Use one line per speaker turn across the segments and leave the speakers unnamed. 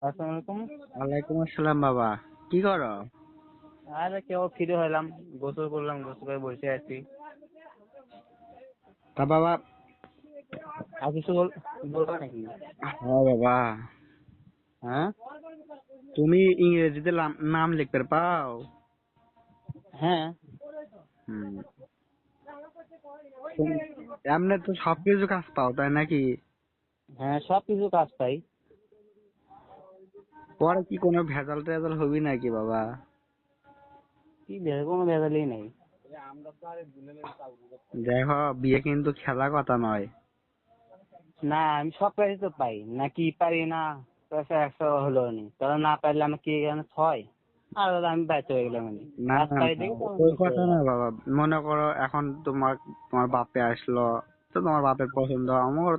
আসসালামু আলাইকুম।
ওয়ালাইকুম আসসালাম বাবা। কি করো?
আরে কেউ ফিরে হলাম, গোসল করলাম, গোসল করে বসে আছি।
তা বাবা।
আর কিছু বলবা নাকি?
হ্যাঁ বাবা।
হ্যাঁ
তুমি ইংরেজিতে নাম লিখতে পাও?
হ্যাঁ
হুম। তুমি এমনি তো সবকিছু কাজ পাও, তাই নাকি?
হ্যাঁ, সব কিছু কাজ পাই।
পরে কি কোনো ভেজাল টেজাল হবি নাকি বাবা?
কি কোনো ভেজালই নেই।
দেখো, বিয়ে কিন্তু খেলা কথা নয়।
না, আমি সব কাজই তো পাই, নাকি পারি না? পয়সা 100 হলো নি, কারণ না পারলে আমি কি এখানে ছয় আর আমি বাইতে হয়ে গেলাম। আমি
না
কাজ
না
পাই
না,
দেখে তো আমি
ওই
খুশি
কথা না
হলাম।
বাবা। মনে করো এখন তোমার বাপে আসলো, তো তোমার বাপের পছন্দ, আমার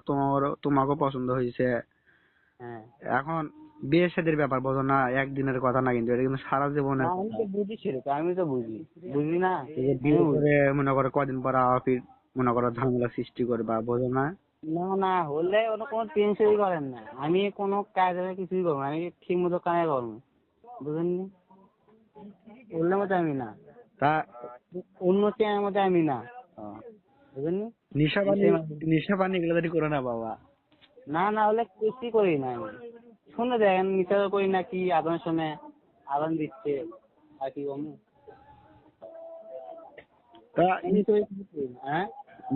তোমাকেও পছন্দ হয়েছে।
হ্যাঁ,
এখন বিয়ে শাদীর ব্যাপার, বোঝো না? একদিনের কথা না, কিন্তু এটা কিন্তু সারা
না
জীবনের
আমি
কথা।
তো বুঝি সেরকম, আমি তো বুঝি, বুঝি না।
এই যে
আমি
বিয়ে
বুঝি।
করে মনে করো কদিন পর আবার ফির মনে করো ঝামেলা সৃষ্টি করবা, বোঝো না?
না না, হলে ওরা কোনো টেনশনই করেন না। আমি কোনো কাজ কিছুই করবো না, আমি ঠিক মতো কাজ করবো, বুঝলেন? ওর মধ্যে আমি না,
তা
উন্নতি আমার মধ্যে আমি না,
আহ,
বুঝলেন?
নেশা পানি, নেশা পানি এগুলো যদি করো না বাবা।
না না হলে কিছুই করি না আমি। শুনে দেখেন, নিচে করি না কি আদান শুনে আদান দিচ্ছে আর কি কমু।
তা
আমি তো কিছু করি না। হ্যাঁ,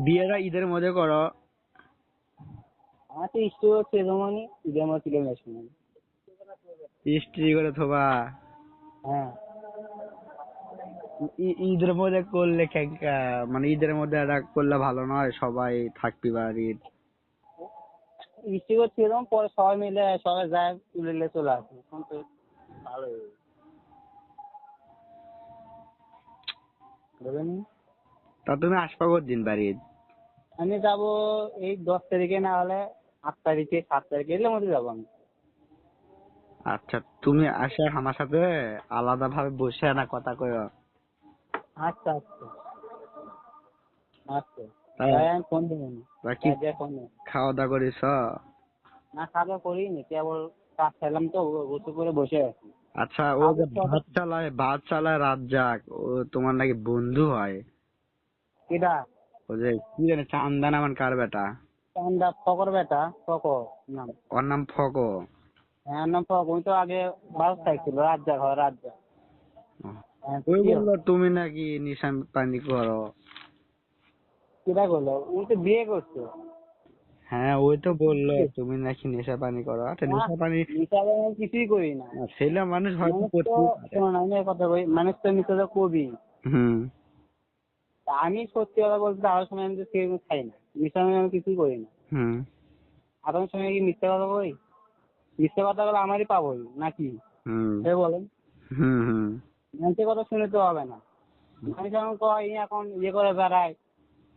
বিয়েটা ঈদের মধ্যে করো।
আমার তো ইষ্ট হচ্ছে যেমনই ঈদের মধ্যে তুলে নিয়ে আসুন।
স্ত্রী করে থোবা।
হ্যাঁ,
ঈদের মধ্যে করলে মানে ঈদের মধ্যে এটা করলে ভালো নয়, সবাই থাকবি বাড়ির।
ইষ্ট করছে এরকম, পরে সবাই মিলে সবাই যায় তুলে নিয়ে চলে আসে, তখন তো ভালো বুঝলেন।
তা তুমি আসবা দিন বাড়ির?
আমি যাবো এই 10 তারিখে, না হলে 8 তারিখে, 7 তারিখে এর মধ্যে যাবো আমি।
আচ্ছা, তুমি আসে আমার সাথে আলাদা ভাবে বসে না কথা কয়।
আচ্ছা আচ্ছা আচ্ছা,
তা
তাই আমি ফোন দেবো না,
তা কি
তাই দিয়ে ফোন দেবো।
খাওয়া দাওয়া করিস?
না, খাওয়া করিনি, কেবল কাজ খেলাম তো, গোসল করে বসে আছি।
আচ্ছা, ও
খাবো
যে
তো আবার।
বাদ চালায় রাজ্জাক, ও তোমার নাকি বন্ধু হয়?
কেডা?
ও যে কি জানি চান্দা নামান কার বেটা?
চান্দা ফকর বেটা, ফকর নাম।
ওর নাম ফগো।
হ্যাঁ, নাম ফকর। ওই তো আগে ভারত থাকছিল, রাজ্জাক হয়, রাজ্জাক। হ্যাঁ, তো
ওই
কি
বললো
হবে?
তুমি নাকি নিশা পানি করো।
কেডা করলো? উনি তো বিয়ে করছে।
হ্যাঁ, ওই তো বললো
কি?
তুমি নাকি নেশা পানি করো। আচ্ছা,
না,
নেশা পানি
মিশালে আমি কিছুই করি না।
ছেলে মানুষ হয়তো
মানুষ তো,
করতেই পারে।
শোনো না, আমি এক কথা কই, মানুষ তো মিশে তো কবি।
হুম
তা আমি সত্যি কথা বলতে তার সময় আমি তো সেরকম খাই না, মিশামি আমি কিছুই করি না।
হুম
আপনার সঙ্গে কি মিথ্যা কথা বলি? মিথ্যা কথা বলে আমারই পাবো নাকি?
হুম
সে বলেন।
হুম হুম
মানুষের কথা শুনে তো হবে না। মানুষ এখন কয় এখন ইয়ে করে বেড়ায়,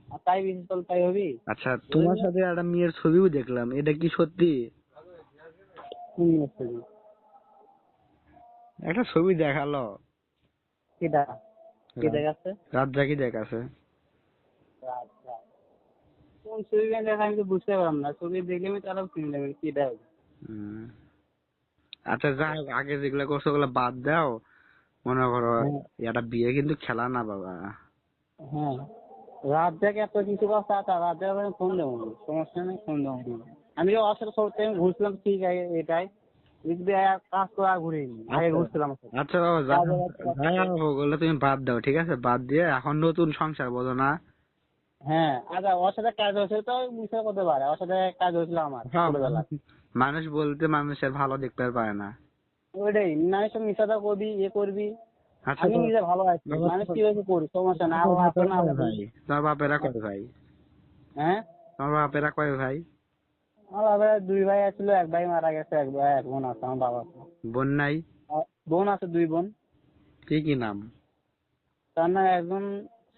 আর তাই বিশেষ করলে তাই হবি?
আচ্ছা,
বুঝলেন
তোমার
না?
সাথে একটা মেয়ের ছবিও দেখলাম, এটা কি সত্যি?
কোন হচ্ছে কি?
একটা ছবি দেখালো।
কেটা? কে দেখাচ্ছে?
রাজ্জাকি দেখাছে।
আচ্ছা, কোন ছবি দেখা আমি তো বুঝতে পারলাম না। ছবি দেখলে আমি তারাও চিনি নেবেন কেটা হবে।
হুম। আচ্ছা, যাই হোক, আগে যেগুলো করছো ওগুলো বাদ দাও। মনে করো
হ্যাঁ
এটা বিয়ে কিন্তু খেলা না বাবা।
হ্যাঁ, রাত জাগে এত কিছু কথা, তা রাত জাগে আমি ফোন দেবো না, সমস্যা নেই, ফোন দেবো না। আমি যে অসুখ করতে আমি ঘুরছিলাম ঠিক আছে, এটাই যদি কাজ করে আর ঘুরিনি, আগে
আচ্ছা
ঘুরছিলাম ওর সাথে।
আচ্ছা বাবা,
কাজে যাচ্ছে ওর
যাই
সাথে।
হোক, ওগুলো তুমি বাদ দাও, ঠিক আছে? বাদ দিয়ে এখন নতুন সংসার, বোঝো না?
হ্যাঁ, আচ্ছা, ওর সাথে কাজ হয়েছে তো মিশে করতে পারে, ওর সাথে কাজ হয়েছিল আমার
হ্যাঁ,
ছোটবেলায়।
মানুষ বলতে মানুষের ভালো দেখতে পারে না।
ওইটাই, মানুষ মিশাতে করবি, ইয়ে করবি।
আচ্ছা
আমি
তো
নিজে ভালো আছি,
বাবা,
মানুষ কি হয়েছে করি, সমস্যা না,
তোমার
আবার আসো
বাপেরা
না
কয়
বলি।
ভাই? তোমার বাপেরা কয় ভাই?
হ্যাঁ,
তোমার বাপেরা কয় ভাই?
আমার বাবার 2 ভাই আছিল, এক ভাই মারা গেছে, এক ভাই, এক বোন আছে আমার বাবা।
বোন নাই?
বোন আছে, 2 বোন।
কি কি নাম?
তার নাম একজন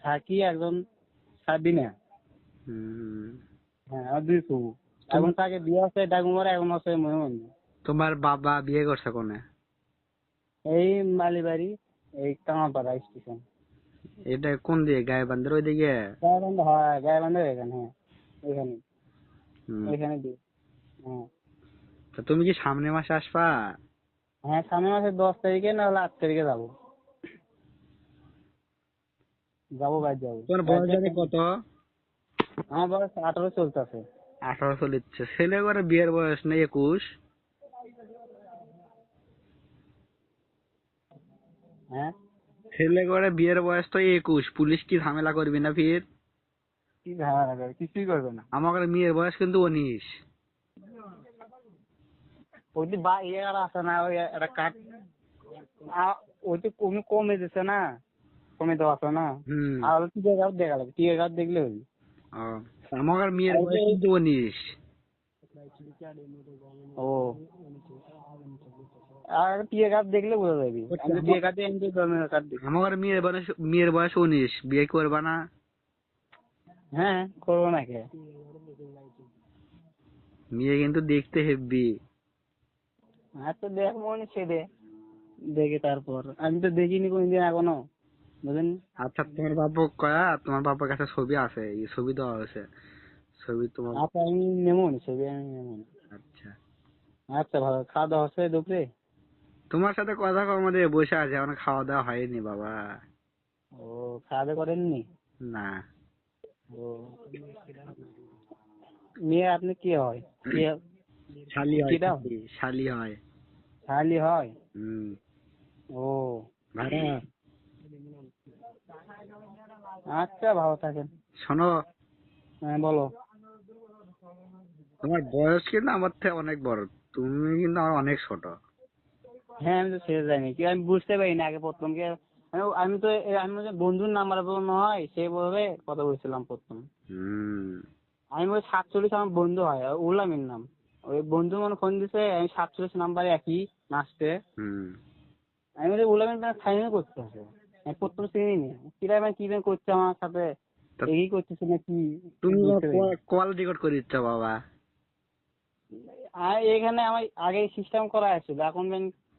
সাকি, একজন সাবিনা।
হুম।
হ্যাঁ, আর 2 ফুবু। এখন
তোমার
তাকে বিয়ে আছে ডাকুমারে, এখন আছে ময়ূরভঞ্জ।
তোমার বাবা বিয়ে করছে কোনে?
এই মালিবাড়ি, এই কামাপাড়া স্টেশন।
এটা কোন দিকে, গাইবান্ধার ওই দিকে?
গায়ে হয়, গায়ে বান্ধব এখানে, হ্যাঁ, এখানে,
হুম।
এখানে দিয়ে। হ্যাঁ,
তা তুমি কি সামনের মাসে আসবা?
হ্যাঁ, সামনের মাসের 10 তারিখে না হলে 8 তারিখে যাবো। বাইরে যাবো।
তোমার বয়স
বাড়িতে
জানি কত?
আমার বয়স 18 চলতেছে।
18 চলিচ্ছে। ছেলে করে বিয়ের বয়স নেই 21?
হ্যাঁ,
ছেলে করে বিয়ের বয়স তো 21, পুলিশ কি ঝামেলা করবি না ফির?
কি ঝামেলা করবে? কিছুই করবে না।
আমার মেয়ের বয়স কিন্তু 19।
ওই যে বা ইয়ে আর আছে না, ওই একটা কাট ওই তো কমে দিছে না, কমে দেওয়া আছে না।
হুম।
আর হলো টিকে গাছ দেখা লাগবে, টিকে গাছ দেখলে হইবে।
ও, আমার মেয়ের
আর
বয়স
যে
কিন্তু 19।
ও, আর টিকে গাছ দেখলে বোঝা যাবে। আমি তো টিকে গাছে এনজয় ধরনের কাঠ দেখি।
আমার মেয়ের বয়স 19, বিয়ে করবা না?
হ্যাঁ, করবো না কে?
মেয়ে কিন্তু দেখতে হেব্বি।
আচ্ছা, দেখবো নি ছেড়ে, দেখে তারপর। আমি তো দেখিনি কোনদিন এখনো, বুঝলেন।
আচ্ছা, তোমার বাবার কাছে ছবি আছে, এই ছবি দেওয়া হয়েছে, ছবি তোমার।
আচ্ছা, আমি নেবো নি ছবি, আমি নেবো নি।
আচ্ছা,
আচ্ছা, ভালো। খাওয়া দাওয়া হচ্ছে দুপুরে?
তোমার সাথে কথা কম দিয়ে বসে আছে, এখন খাওয়া দাওয়া হয়নি বাবা।
ও, খাওয়া দাওয়া করেননি?
না।
ও, মেয়ে আপনি কি হয়? কি
শালি হয়,
কিটা
শালি হয়।
শালি হয়?
হুম।
ও,
ভাড়া।
আচ্ছা, ভালো থাকেন।
শোনো,
হ্যাঁ, বলো।
তোমার বয়স কিন্তু আমার থেকে অনেক বড়, তুমি কিন্তু আমার অনেক ছোট।
হ্যাঁ, আমি তো ছেড়ে যাইনি, কি আমি বুঝতে পারিনি আগে প্রথম কে। আমি তো আমি বলছি বন্ধুর নাম্বার বলানো হয়, সেইভাবে কথা বলছিলাম প্রথম।
হুম।
আমি বলি 47 আমার বন্ধু হয়, উলামির নাম। ওই বন্ধু মনে ফোন দিছে, আমি 47 নাম্বারে একই নাচতে।
হুম।
আমি বলি উলামির নাম সাইন করতে হবে। আমি প্রথম চিনি কিরা কি করছে আমার সাথে,
তা
এই করতেছে না কি,
তুমি
বুঝতে পারিনি।
কল রেকর্ড করে দিচ্ছ বাবা।
আর এখানে আমার আগে সিস্টেম করা আছিল, এখন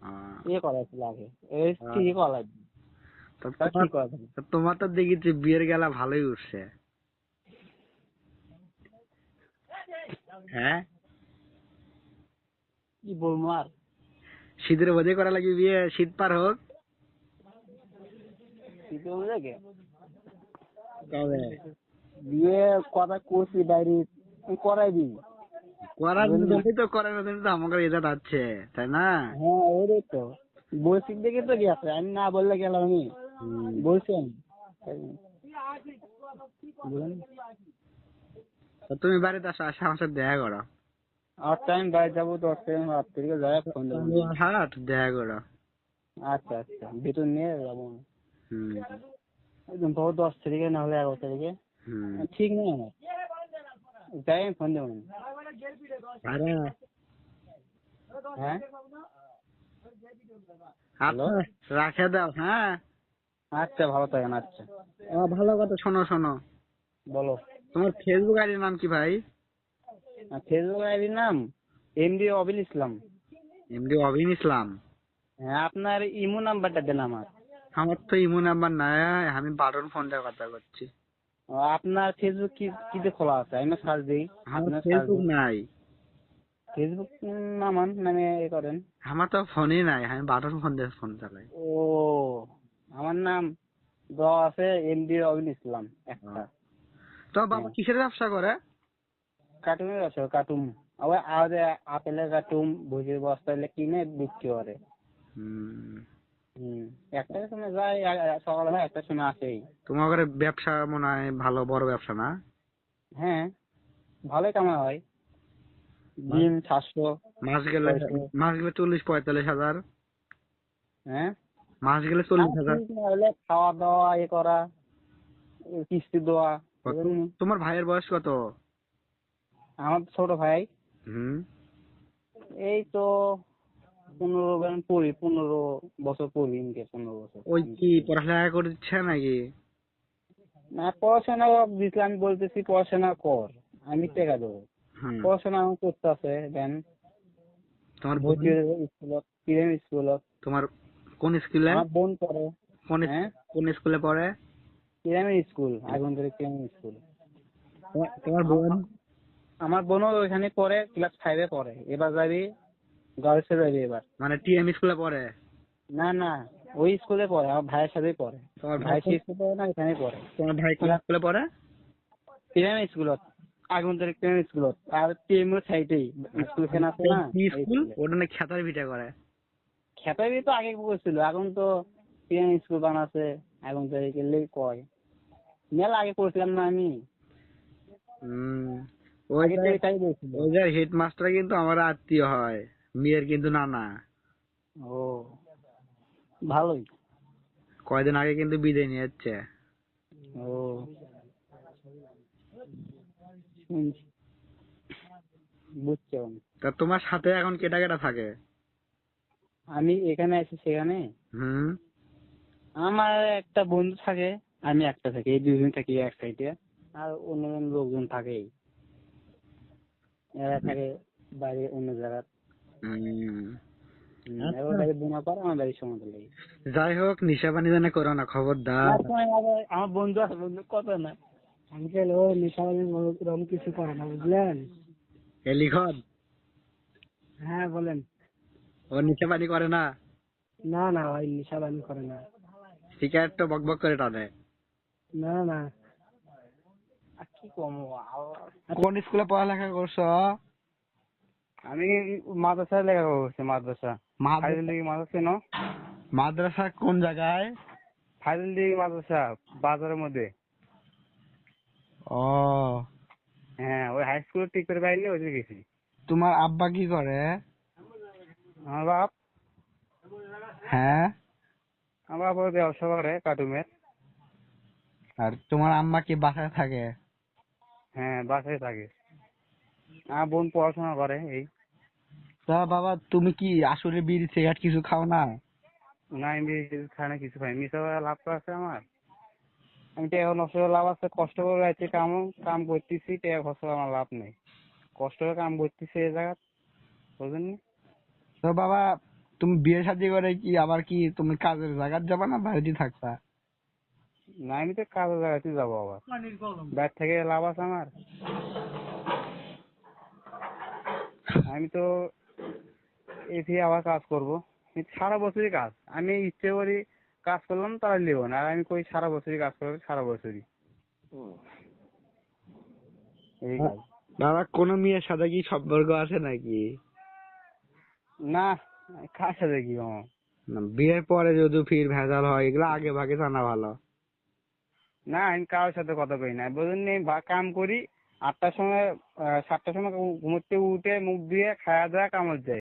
আহ,
ইয়ে করা ছিল আগে, এই
আহ,
ঠিকই করা লাগবে।
তা
তা
তোমার
ঠিক করা ছিল।
তা তোমার তো দেখেছি বিয়ের গেলা ভালোই উঠছে। হ্যাঁ,
কি বলবো আর?
শীতের মধ্যে করা লাগবে বিয়ে, শীত পার হোক।
শীতে বুঝে কে
কবে?
বিয়ে কথা করছি ডায়েরি, করাই দিই।
করার
বুঝলি?
জন্যই তো করার জন্য তো আমাকে এটা যাচ্ছে, তাই না?
হ্যাঁ, ওটাই তো বলছি, দেখে তো গেছে, আমি না বললে গেলাম আমি,
হুম।
বলছি আমি। বুঝলেন?
তা তুমি বাড়িতে আসো, আসে আমার সাথে দেখা করো।
আর টাইম বাইরে যাবো, 10 টাইম রাত থেকে যায় ফোন দেবো।
হাট দেখা করো।
আচ্ছা, আচ্ছা, বেতন নিয়ে যাবো।
হুম।
একদম পাবো 10 তারিখে, না হলে 11 তারিখে।
হুম।
ঠিক নেই আমার, যাই আমি ফোন দেবো।
আরে,
হ্যাঁ, হ্যালো।
আচ্ছা, রাখে দাও, হ্যাঁ।
আচ্ছা, ভালো থাকেন। আচ্ছা,
ভালো কথা, শোনো শোনো,
বলো।
তোমার ফেসবুক আইডির নাম কি ভাই?
ফেসবুক আইডির নাম এমডি অবিল ইসলাম।
এমডি অভিন ইসলাম।
হ্যাঁ, আপনার ইমো নাম্বারটা দেন আমার।
আমার তো ইমো নাম্বার নাই, আমি বাটন ফোন দিয়ে কথা করছি।
আপনার ফেসবুক কিতে খোলা আছে? আমি সার্চ দিই।
আমার
আপনার সার্চ
ফেসবুক
দিই
নাই।
ফেসবুক, নামান নামে করেন।
আমার তো ফোনই নাই, আমি বাটন ফোন দিয়ে ফোন চালাই।
ও, আমার নাম দেওয়া আছে এমডি অবিল ইসলাম একটা।
তো বাবা
হ্যাঁ,
কিসের ব্যবসা করে?
কার্টুনের আছে, কার্টুন। আবার আপেলের কার্টুন, ভুজির বস্তা এলে কিনে বিক্রি করে।
হুম।
হুম, একটার সময় যায়, সকালবেলা একটার সময় আসেই।
তোমার ঘরে ব্যবসা মনে হয় ভালো বড় ব্যবসা না?
হ্যাঁ, ভালোই কামাই হয়,
মাস
দিন 700
মাস গেলে
600।
40-45 হাজার।
হ্যাঁ,
মাস গেলে
আর
40 হাজার।
ঠিক না হলে খাওয়া দাওয়া করা, কিস্তি দেওয়া,
কত?
বুঝলেন?
তোমার ভাইয়ের বয়স কত?
আমার ছোট ভাই
হুম।
এই তো 15 বছর পড়ি, ইনকে 15 বছর।
ওই কি পড়ালেখা করছে নাকি?
না, পড়াশোনা দিচ্ছি, আমি বলতেছি পড়াশোনা কর, আমি টাকা দেবো।
হুম।
পড়াশোনা আমার করতে আছে, দেন
তোমার বোন?
ভর্তি হয়ে যাবে স্কুলত, প্রাইমারি স্কুলত।
তোমার কোন স্কুলে?
আমার বোন পড়ে।
কোন
হ্যাঁ,
কোন স্কুলে পড়ে?
Primary school, Aguntali primary school.
তোমার বোন?
আমার বোনও ওইখানে পড়ে, ক্লাস 5-এ পড়ে, এবার যাবি গার্লসের বাড়ি এবার।
মানে টিএম স্কুলে পড়ে?
না না, ওই স্কুলে পড়ে, আমার ভাইয়ের সাথেই পড়ে।
তোমার ভাই
ভাই স্কুলে পড়ে না, এখানেই পড়ে।
তোমার ভাই কোন স্কুলে পড়ে?
প্রেম স্কুলত, আগুনতলী প্রেম স্কুলত, আর প্রেমের সাইডেই স্কুল খান আছে না,
কি
এই
স্কুল?
স্কুলে।
ওটা না খেতার ভিটা করে।
খেতাবি তো আগে বলছিল, এখন তো প্রেম স্কুল বানাচ্ছে, এখন তো এগুলোই কয়। মেলা আগে পড়ছিলাম না আমি,
হম। ওই
আগে তো এটাই বলছিল।
যে হেডমাস্টার কিন্তু আমার আত্মীয় হয়, মেয়ের কিন্তু নানা।
ও, ভালোই।
কয়দিন আগে কিন্তু বিদায় নিয়ে যাচ্ছে।
ও, শুনছি। বুঝছো?
তা তোমার সাথে এখন কেটা কেটা থাকে?
আমি এখানে আছি সেখানে
হুম।
আমার একটা বন্ধু থাকে, আমি একটা থাকি, এই দুজন থাকি এক সাইডে, আর অন্য অন্য লোকজন থাকেই, এরা থাকে বাইরে অন্য জায়গায়।
হুম।
এবার
আচ্ছা।
বাড়ি বোনা পার, আমার বাড়ি সমুদ্র লাগে।
যাই হোক, নিশা পানি জানে করো না, খবরদার।
আমার বন্ধু আছে, বন্ধু কত না আঙ্কেল, ও নেশাবাজি রকম কিছু করে না, বুঝলেন?
এ লিখন,
হ্যাঁ বলেন।
ও নিশা পানি করে না?
না না, ওই নেশাবাজি করে না।
সিগারেট তো বক বক করে টানে।
না না, আর কি কম।
কোন স্কুলে পড়ালেখা করছো?
আমি মাদ্রাসায় লেখাপড়া করছি, মাদ্রাসা।
মাদ্রাসা?
ফাইজুল দিঘি মাদ্রাসা ন,
মাদ্রাসা কোন জায়গায়?
ফাইজুল দিঘি মাদ্রাসা, বাজারের মধ্যে।
ও,
হ্যাঁ, ওই হাই স্কুল ঠিক করে বাইরে ওই গেছি।
তোমার আব্বা কি করে?
আমার বাপ,
হ্যাঁ।
আমার বাপ ওই ব্যবসা করে কার্টুনের।
আর তোমার আম্মা কি বাসায় থাকে?
হ্যাঁ, বাসায় থাকে। আমার বোন পড়াশোনা করে এই।
তা বাবা, তুমি কি আসলে বিড়ি সিগারেট কিছু খাও না?
না, আমি বেশি খাই না, কিছু খাই, মিশা লাভ তো আছে আমার। আমি তো এখন নষ্ট করে লাভ আছে, কষ্ট করে যাচ্ছি, কাম করতেছি, টাকা খরচ করে আমার লাভ নেই। কষ্ট করে কাম করতেছি এই জায়গা, বুঝলেন?
তো বাবা, তুমি বিয়ে শাদী করে কি আবার কি তুমি কাজের জায়গায় যাবা না বাড়িতে থাকবা?
না, আমি তো কাজের জায়গাতে যাবো আবার, বাইরে থেকে লাভ আছে আমার। আমি তো এসে আবার কাজ করবো, কিন্তু সারা বছরই কাজ। আমি ইচ্ছে করি কাজ করলাম, তারা নেবো না, আর আমি কই সারা বছরই কাজ করবো, সারা বছরই এই কাজ।
বাবা, কোনো মেয়ের সাথে কি সম্পর্ক আছে নাকি?
না, কার সাথে কি আমার?
না, বিয়ের পরে যদি ফির ভেজাল হয়, এগুলো আগে ভাগে জানা ভালো।
না, আমি কারোর সাথে কথা কই না, বুঝলেন? কাম করি 8টার সময়, 7টার সময় ঘুমোতে উঠে মুখ দিয়ে খাওয়া দাওয়া কামড় যায়।